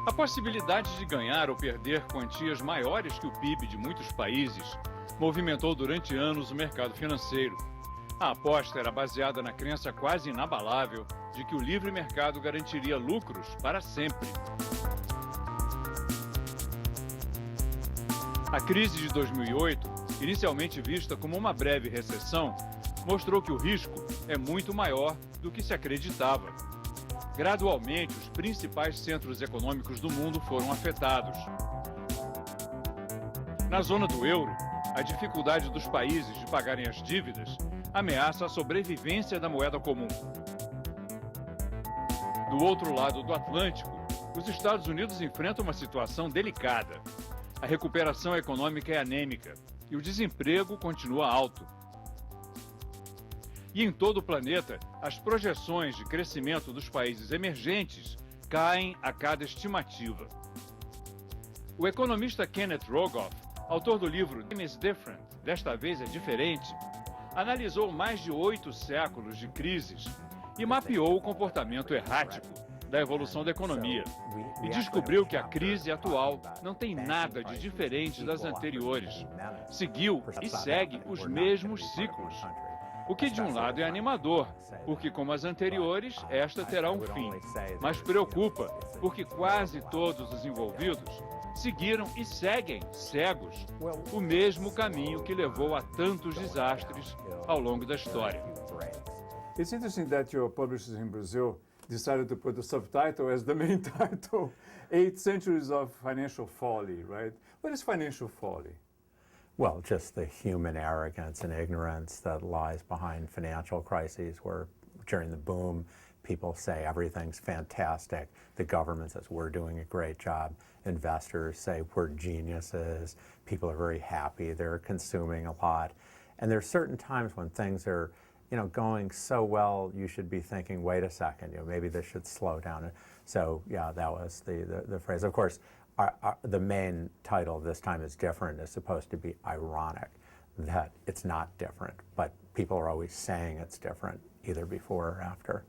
A possibilidade de ganhar ou perder quantias maiores que o PIB de muitos países movimentou durante anos o mercado financeiro. A aposta era baseada na crença quase inabalável de que o livre mercado garantiria lucros para sempre. A crise de 2008, inicialmente vista como uma breve recessão, mostrou que o risco é muito maior do que se acreditava. Gradualmente, os principais centros econômicos do mundo foram afetados. Na zona do euro, a dificuldade dos países de pagarem as dívidas ameaça a sobrevivência da moeda comum. Do outro lado do Atlântico, os Estados Unidos enfrentam uma situação delicada. A recuperação econômica é anêmica e o desemprego continua alto. E em todo o planeta, as projeções de crescimento dos países emergentes caem a cada estimativa. O economista Kenneth Rogoff, autor do livro Time is Different, desta vez é diferente, analisou mais de 8 séculos de crises e mapeou o comportamento errático da evolução da economia e descobriu que a crise atual não tem nada de diferente das anteriores. Seguiu e segue os mesmos ciclos. O que de um lado é animador, porque como as anteriores, esta terá um fim. Mas preocupa, porque quase todos os envolvidos seguiram e seguem, cegos, o mesmo caminho que levou a tantos desastres ao longo da história. It's interesting that your publishers in Brazil decided to put the subtitle as the main title, 8 Centuries of Financial Folly, right? What is financial folly? Well, just the human arrogance and ignorance that lies behind financial crises where during the boom, people say everything's fantastic. The government says we're doing a great job. Investors say we're geniuses. People are very happy. They're consuming a lot. And there's certain times when things are, going so well, you should be thinking, wait a second, maybe this should slow down. So, yeah, that was the phrase. Of course, the main title this time is different. Is supposed to be ironic that it's not different, but people are always saying it's different, either before or after.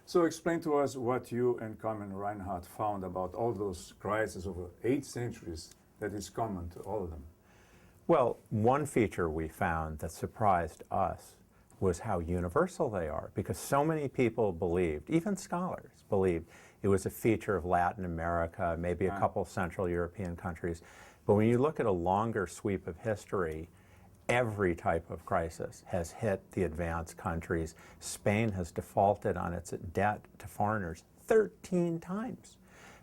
So explain to us what you and Carmen Reinhart found about all those crises over 8 centuries that is common to all of them. Well, one feature we found that surprised us was how universal they are, because so many people believed, even scholars believed, it was a feature of Latin America, maybe a couple Central European countries. But when you look at a longer sweep of history, every type of crisis has hit the advanced countries. Spain has defaulted on its debt to foreigners 13 times.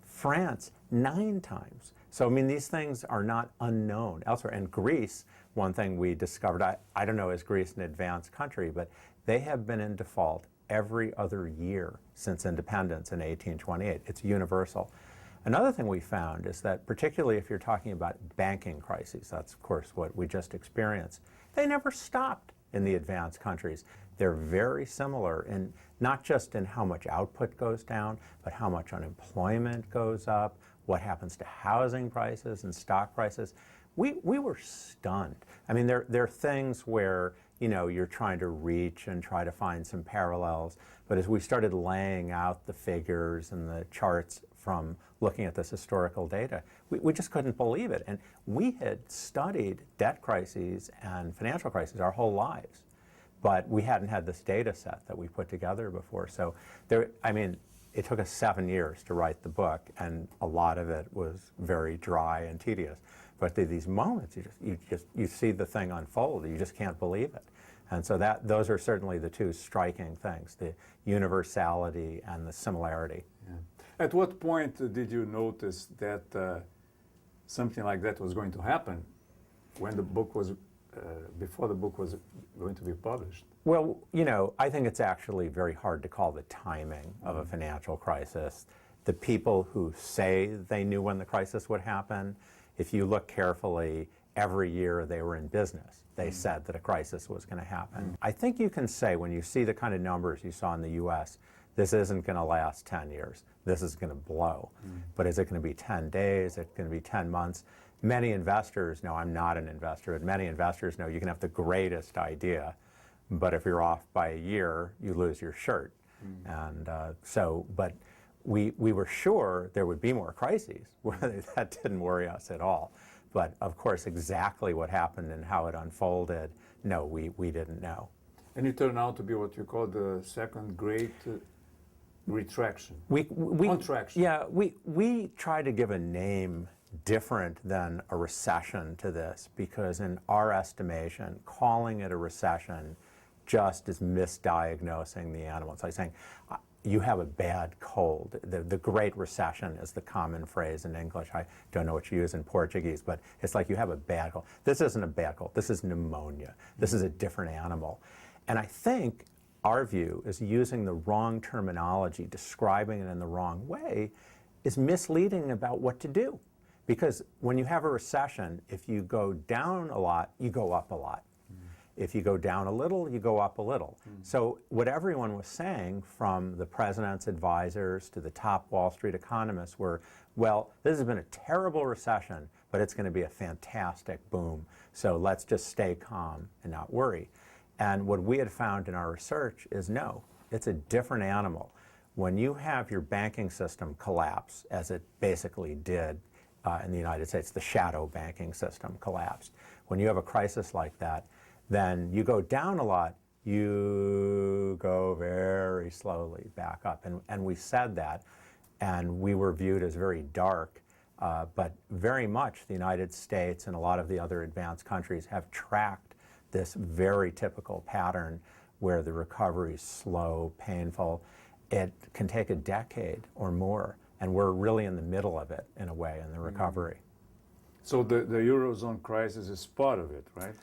France, 9 times. So, these things are not unknown elsewhere. And Greece, one thing we discovered, I don't know, is Greece an advanced country, but they have been in default every other year since independence in 1828. It's universal. Another thing we found is that, particularly if you're talking about banking crises, that's of course what we just experienced, they never stopped in the advanced countries. They're very similar in not just in how much output goes down, but how much unemployment goes up, what happens to housing prices and stock prices. We were stunned. There are things where you're trying to reach and try to find some parallels, but as we started laying out the figures and the charts from looking at this historical data, we just couldn't believe it. And we had studied debt crises and financial crises our whole lives, but we hadn't had this data set that we put together before. So it took us 7 years to write the book, and a lot of it was very dry and tedious. But there are these moments, you see the thing unfold, you just can't believe it. And so those are certainly the two striking things, the universality and the similarity. Yeah. At what point did you notice that something like that was going to happen when the book was, before the book was going to be published? Well, I think it's actually very hard to call the timing of a financial crisis. The people who say they knew when the crisis would happen, if you look carefully, every year they were in business, they said that a crisis was going to happen. I think you can say, when you see the kind of numbers you saw in the U.S., this isn't going to last 10 years. This is going to blow. But is it going to be 10 days? Is it going to be 10 months? Many investors know, I'm not an investor, but many investors know you can have the greatest idea, but if you're off by a year, you lose your shirt. And but we were sure there would be more crises. That didn't worry us at all. But of course, exactly what happened and how it unfolded, no, we didn't know. And it turned out to be what you call the second great retraction. Contraction. Yeah, we try to give a name different than a recession to this, because in our estimation, calling it a recession just is misdiagnosing the animal. It's like saying, you have a bad cold. The Great Recession is the common phrase in English. I don't know what you use in Portuguese, but it's like you have a bad cold. This isn't a bad cold. This is pneumonia. This is a different animal. And I think our view is using the wrong terminology, describing it in the wrong way, is misleading about what to do. Because when you have a recession, if you go down a lot, you go up a lot. If you go down a little, you go up a little. So what everyone was saying, from the president's advisors to the top Wall Street economists, were, well, this has been a terrible recession, but it's going to be a fantastic boom. So let's just stay calm and not worry. And what we had found in our research is, no, it's a different animal. When you have your banking system collapse, as it basically did in the United States, the shadow banking system collapsed. When you have a crisis like that, then you go down a lot, you go very slowly back up. And we said that, and we were viewed as very dark, but very much the United States and a lot of the other advanced countries have tracked this very typical pattern where the recovery is slow, painful. It can take a decade or more, and we're really in the middle of it, in a way, in the recovery. So the Eurozone crisis is part of it, right?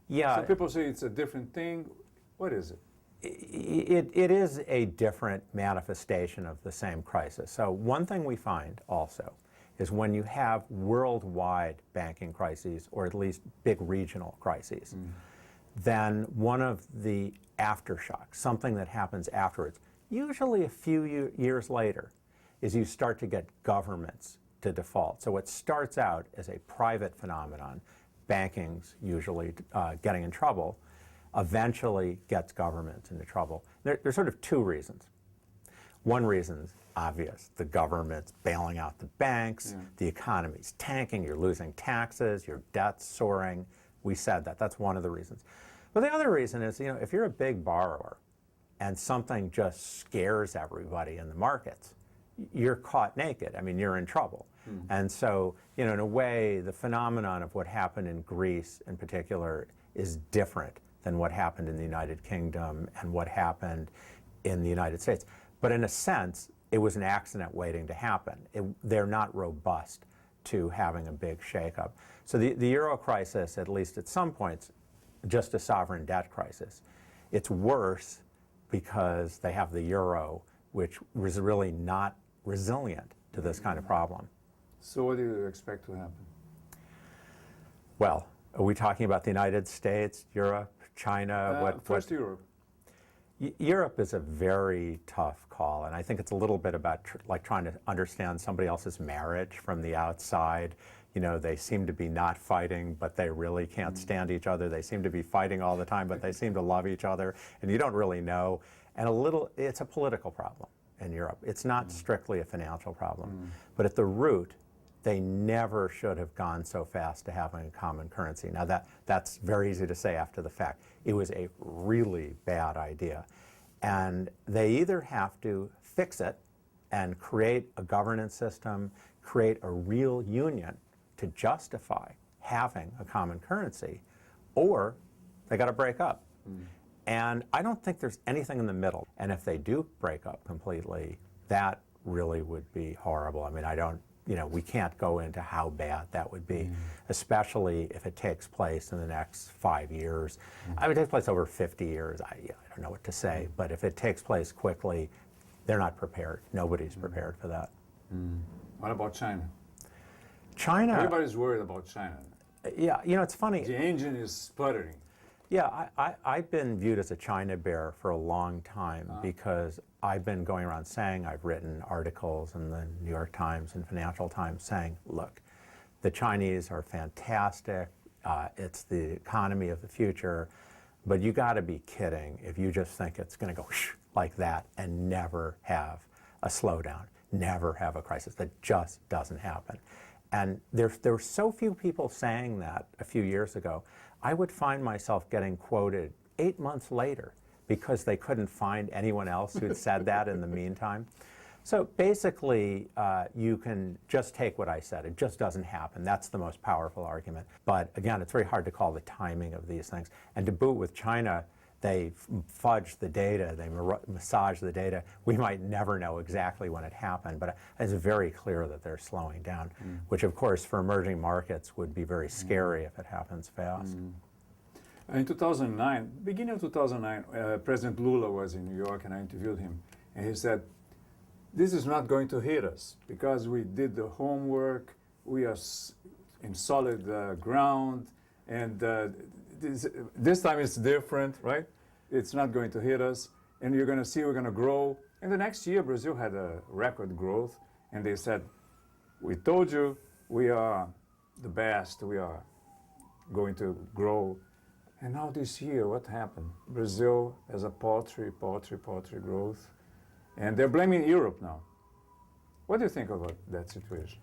Yeah. Some people say it's a different thing. What is it? It is a different manifestation of the same crisis. So one thing we find also is when you have worldwide banking crises, or at least big regional crises, then one of the aftershocks, something that happens afterwards, usually a few years later, is you start to get governments to default. So it starts out as a private phenomenon, banking's usually getting in trouble, eventually gets governments into trouble. There's sort of two reasons. One reason is obvious. The government's bailing out the banks, the economy's tanking, you're losing taxes, your debt's soaring. We said that. That's one of the reasons. But the other reason is, if you're a big borrower and something just scares everybody in the markets, you're caught naked. I mean, you're in trouble. And so, in a way, the phenomenon of what happened in Greece in particular is different than what happened in the United Kingdom and what happened in the United States. But in a sense, it was an accident waiting to happen. They're not robust to having a big shakeup. So the Euro crisis, at least at some points, just a sovereign debt crisis. It's worse because they have the euro, which was really not resilient to this kind of problem. So what do you expect to happen? Well, are we talking about the United States, Europe, China? First Europe. Europe is a very tough call, and I think it's a little bit about like trying to understand somebody else's marriage from the outside. They seem to be not fighting, but they really can't stand each other. They seem to be fighting all the time, but they seem to love each other, and you don't really know. And it's a political problem in Europe. It's not strictly a financial problem. But at the root, they never should have gone so fast to having a common currency. Now that's very easy to say after the fact. It was a really bad idea. And they either have to fix it and create a governance system, create a real union to justify having a common currency, or they got to break up. And I don't think there's anything in the middle. And if they do break up completely, that really would be horrible. I mean, we can't go into how bad that would be, especially if it takes place in the next 5 years. I mean, it takes place over 50 years. I don't know what to say, but if it takes place quickly, they're not prepared. Nobody's prepared for that. What about China? China. Everybody's worried about China. Yeah, it's funny. The engine is sputtering. Yeah, I've been viewed as a China bear for a long time because I've been going around saying, I've written articles in the New York Times and Financial Times saying, look, the Chinese are fantastic, it's the economy of the future, but you got to be kidding if you just think it's going to go like that and never have a slowdown. never have a crisis. That just doesn't happen. And there were so few people saying that a few years ago. I would find myself getting quoted 8 months later because they couldn't find anyone else who'd said that in the meantime. So basically, you can just take what I said. It just doesn't happen. That's the most powerful argument. But again, it's very hard to call the timing of these things. And to boot with China, they fudge the data, they massage the data. We might never know exactly when it happened, but it's very clear that they're slowing down, which of course for emerging markets would be very scary if it happens fast. In 2009, beginning of 2009, President Lula was in New York and I interviewed him. And he said, this is not going to hit us because we did the homework, we are in solid ground, and this time it's different, right? It's not going to hit us, and you're going to see we're going to grow. And the next year, Brazil had a record growth, and they said, we told you we are the best, we are going to grow. And now this year, what happened? Brazil has a paltry growth, and they're blaming Europe now. What do you think about that situation?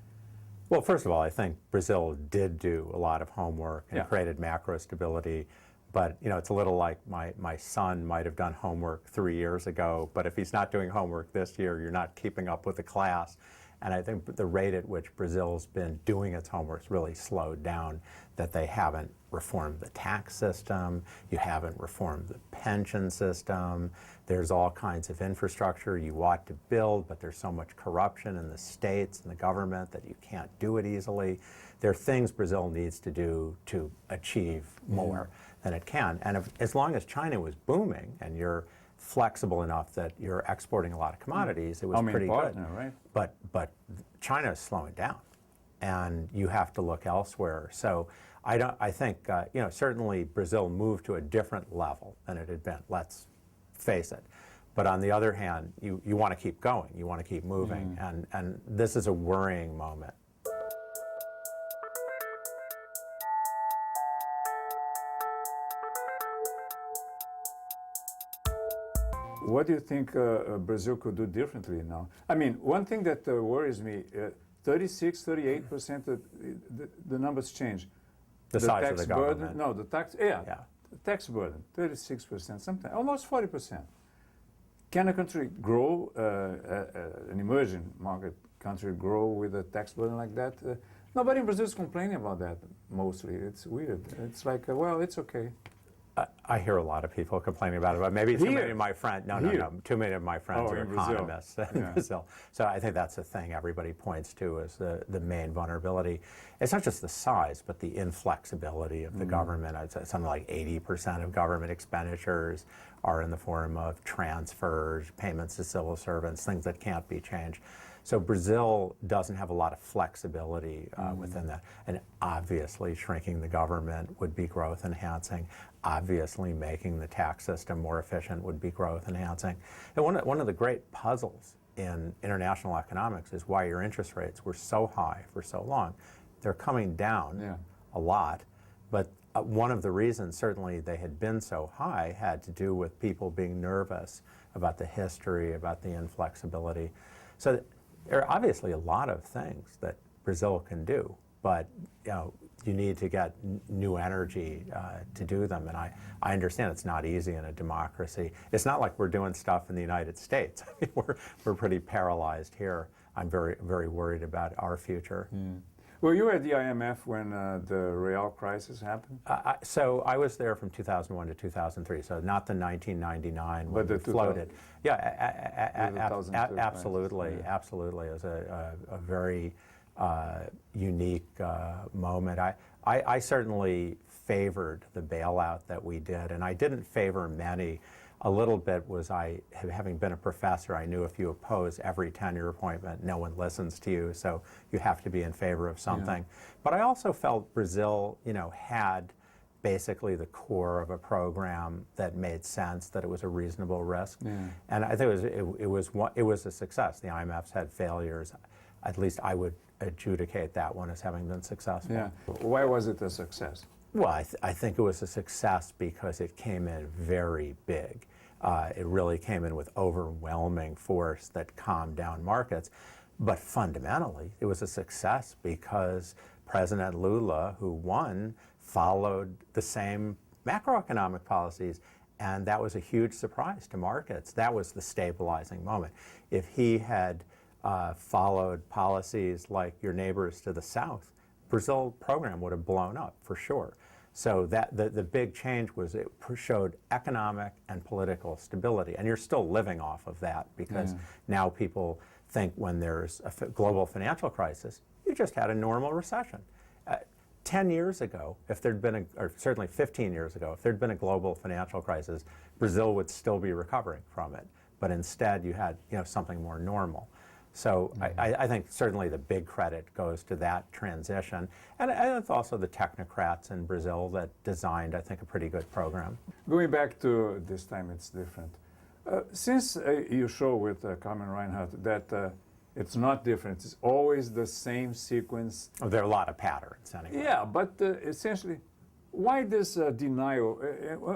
Well, first of all, I think Brazil did do a lot of homework and created macro stability. But you know, it's a little like my son might have done homework 3 years ago, but if he's not doing homework this year, you're not keeping up with the class. And I think the rate at which Brazil's been doing its homework's really slowed down, that they haven't reformed the tax system, you haven't reformed the pension system, there's all kinds of infrastructure you ought to build, but there's so much corruption in the states and the government that you can't do it easily. There are things Brazil needs to do to achieve more than it can. And as long as China was booming and you're flexible enough that you're exporting a lot of commodities, it was pretty partner, good. Right? But China is slowing down, and you have to look elsewhere. So I think you know, certainly Brazil moved to a different level than it had been. Let's face it. But on the other hand, you want to keep going. You want to keep moving, and this is a worrying moment. What do you think Brazil could do differently now? I mean, one thing that worries me, 36, 38%, the numbers change. The size of the government. Burden, no, the tax, the tax burden, 36%, sometimes almost 40%. Can a country grow, an emerging market country grow with a tax burden like that? Nobody in Brazil is complaining about that mostly. It's weird. It's like, well, it's okay. I hear a lot of people complaining about it, but maybe too many of my friends. No, too many of my friends are economists in Brazil. So I think that's the thing everybody points to as the main vulnerability. It's not just the size, but the inflexibility of the government. I'd say something like 80% of government expenditures are in the form of transfers, payments to civil servants, things that can't be changed. So Brazil doesn't have a lot of flexibility within that. And obviously shrinking the government would be growth enhancing. Obviously making the tax system more efficient would be growth enhancing. And one of the great puzzles in international economics is why your interest rates were so high for so long. They're coming down a lot, but one of the reasons certainly they had been so high had to do with people being nervous about the history, about the inflexibility. So there are obviously a lot of things that Brazil can do, but you know, you need to get new energy to do them. And I understand it's not easy in a democracy. It's not like we're doing stuff in the United States. I mean, we're pretty paralyzed here. I'm very, very worried about our future. Well, you were at the IMF when the real crisis happened? So I was there from 2001 to 2003, so not the 1999 when it floated. Yeah, absolutely, absolutely. It was a very unique moment. I certainly favored the bailout that we did, and I didn't favor many. A little bit was having been a professor, I knew if you oppose every tenure appointment, no one listens to you, so you have to be in favor of something. But I also felt Brazil, you know, had basically the core of a program that made sense, that it was a reasonable risk. And I think it was a success. The IMF's had failures. At least I would adjudicate that one as having been successful. Why was it a success? Well, I think it was a success because it came in very big. It really came in with overwhelming force that calmed down markets. But fundamentally, it was a success because President Lula, who won, followed the same macroeconomic policies, and that was a huge surprise to markets. That was the stabilizing moment. If he had followed policies like your neighbors to the south, Brazil program would have blown up for sure. So that the big change was it showed economic and political stability, and you're still living off of that because now people think when there's a global financial crisis, you just had a normal recession. 10 years ago, if there'd been or certainly 15 years ago, if there'd been a global financial crisis, Brazil would still be recovering from it. But instead, you had something more normal. So I think certainly the big credit goes to that transition. And it's also the technocrats in Brazil that designed, I think, a pretty good program. Going back to this time, it's different. Since you show with Carmen Reinhart that it's not different, it's always the same sequence. Oh, there are a lot of patterns anyway. Yeah, but essentially, why this denial?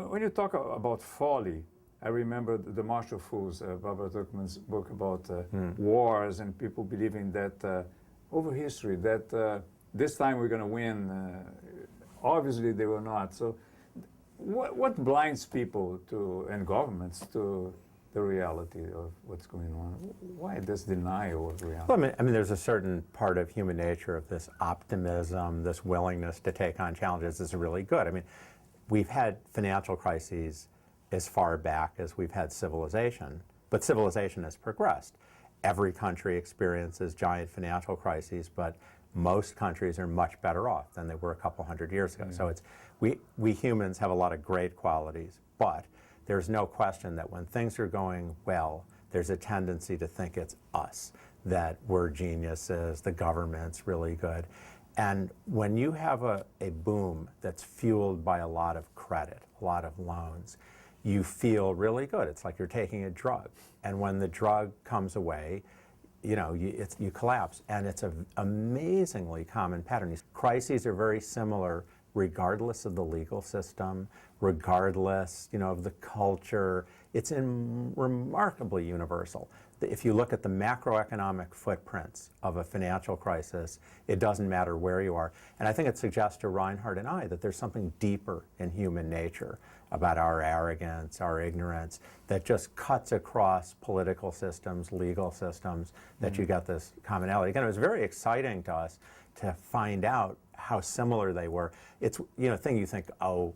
When you talk about folly, I remember the Marshall Fools, Barbara Tuchman's book about wars and people believing that over history, that this time we're going to win. Obviously, they were not. So what blinds people to and governments to the reality of what's going on? Why this denial of reality? Well, I mean, there's a certain part of human nature of this optimism, this willingness to take on challenges is really good. I mean, we've had financial crises as far back as we've had civilization, but civilization has progressed. Every country experiences giant financial crises, but most countries are much better off than they were a couple hundred years ago. So we humans have a lot of great qualities, but there's no question that when things are going well, there's a tendency to think it's us, that we're geniuses, the government's really good. And when you have a boom that's fueled by a lot of credit, a lot of loans, you feel really good. It's like you're taking a drug. And when the drug comes away, you collapse. And it's an amazingly common pattern. These crises are very similar regardless of the legal system, regardless, of the culture. It's remarkably universal. If you look at the macroeconomic footprints of a financial crisis, it doesn't matter where you are. And I think it suggests to Reinhart and I that there's something deeper in human nature about our arrogance, our ignorance, that just cuts across political systems, legal systems, that you get this commonality. Again, it was very exciting to us to find out how similar they were. It's a thing you think, oh,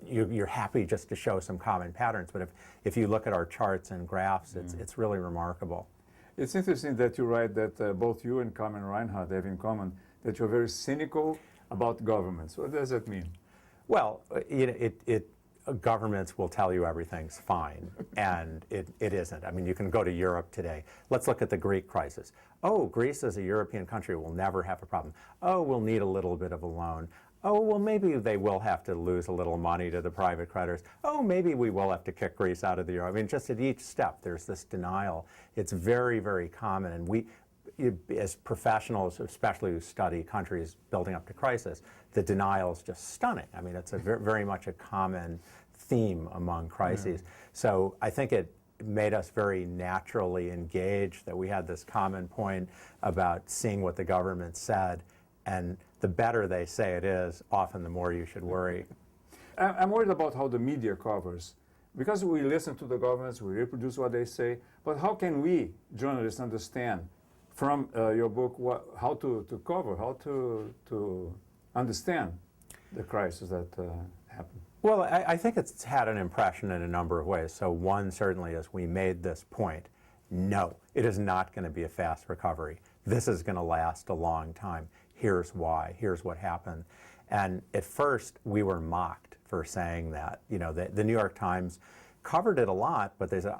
you're happy just to show some common patterns, but if you look at our charts and graphs, it's really remarkable. It's interesting that you write that both you and Carmen Reinhart have in common that you're very cynical about governments. What does that mean? Well, governments will tell you everything's fine, and it isn't. I mean, you can go to Europe today. Let's look at the Greek crisis. Oh, Greece as a European country will never have a problem. Oh, we'll need a little bit of a loan. Oh, well, maybe they will have to lose a little money to the private creditors. Oh, maybe we will have to kick Greece out of the euro. I mean, just at each step, there's this denial. It's very, very common, and we, as professionals, especially who study countries building up to crisis, the denial is just stunning. I mean, it's a very much a common theme among crises. So I think it made us very naturally engaged that we had this common point about seeing what the government said, and the better they say it is, often the more you should worry. I'm worried about how the media covers. Because we listen to the governments, we reproduce what they say, but how can we, journalists, understand from your book how to cover, how to understand the crisis that happened? Well, I think it's had an impression in a number of ways. So one certainly is we made this point. No, it is not going to be a fast recovery. This is going to last a long time. Here's why. Here's what happened. And at first, we were mocked for saying that. The New York Times covered it a lot, but there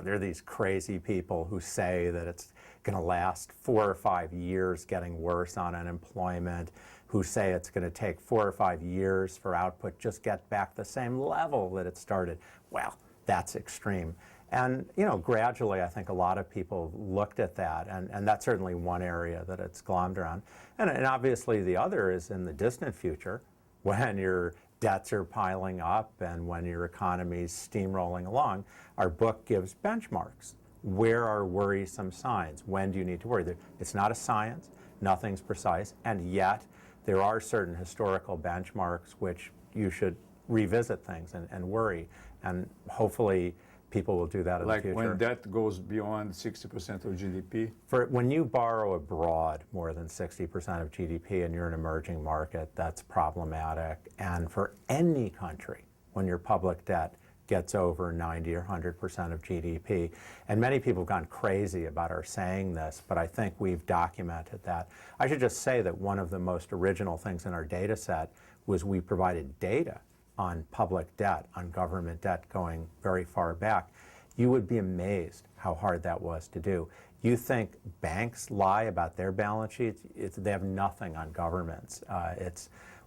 are these crazy people who say that it's going to last 4 or 5 years getting worse on unemployment, who say it's going to take 4 or 5 years for output just get back the same level that it started. Well, that's extreme. And gradually, I think a lot of people looked at that, and that's certainly one area that it's glommed around. And obviously, the other is in the distant future, when you're debts are piling up and when your economy's steamrolling along, our book gives benchmarks. Where are worrisome signs? When do you need to worry? It's not a science, nothing's precise, and yet there are certain historical benchmarks which you should revisit things and worry, and hopefully people will do that in the future. Like when debt goes beyond 60% of GDP? When you borrow abroad more than 60% of GDP and you're an emerging market, that's problematic. And for any country, when your public debt gets over 90 or 100% of GDP, and many people have gone crazy about our saying this, but I think we've documented that. I should just say that one of the most original things in our data set was we provided data on public debt, on government debt going very far back. You would be amazed how hard that was to do. You think banks lie about their balance sheets? They have nothing on governments.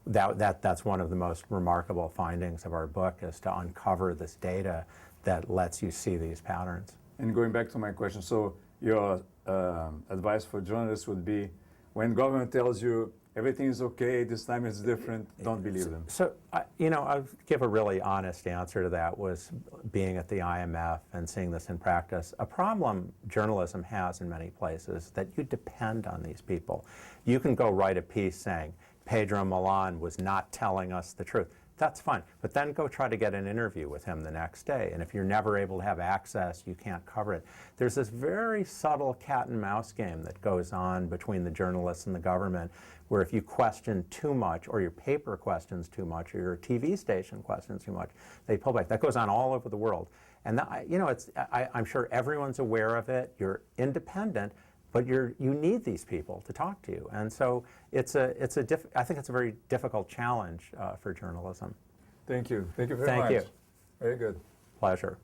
That's one of the most remarkable findings of our book, is to uncover this data that lets you see these patterns. And going back to my question, so your advice for journalists would be, when government tells you everything is okay, this time it's different, don't believe them. So, I'll give a really honest answer to that, was being at the IMF and seeing this in practice. A problem journalism has in many places that you depend on these people. You can go write a piece saying, Pedro Milan was not telling us the truth. That's fine, but then go try to get an interview with him the next day. And if you're never able to have access, you can't cover it. There's this very subtle cat and mouse game that goes on between the journalists and the government, where if you question too much, or your paper questions too much, or your TV station questions too much, they pull back. That goes on all over the world. And I'm sure everyone's aware of it. You're independent, but you need these people to talk to you. And so I think it's a very difficult challenge for journalism. Thank you. Thank you very much. Thank you. Very good. Pleasure.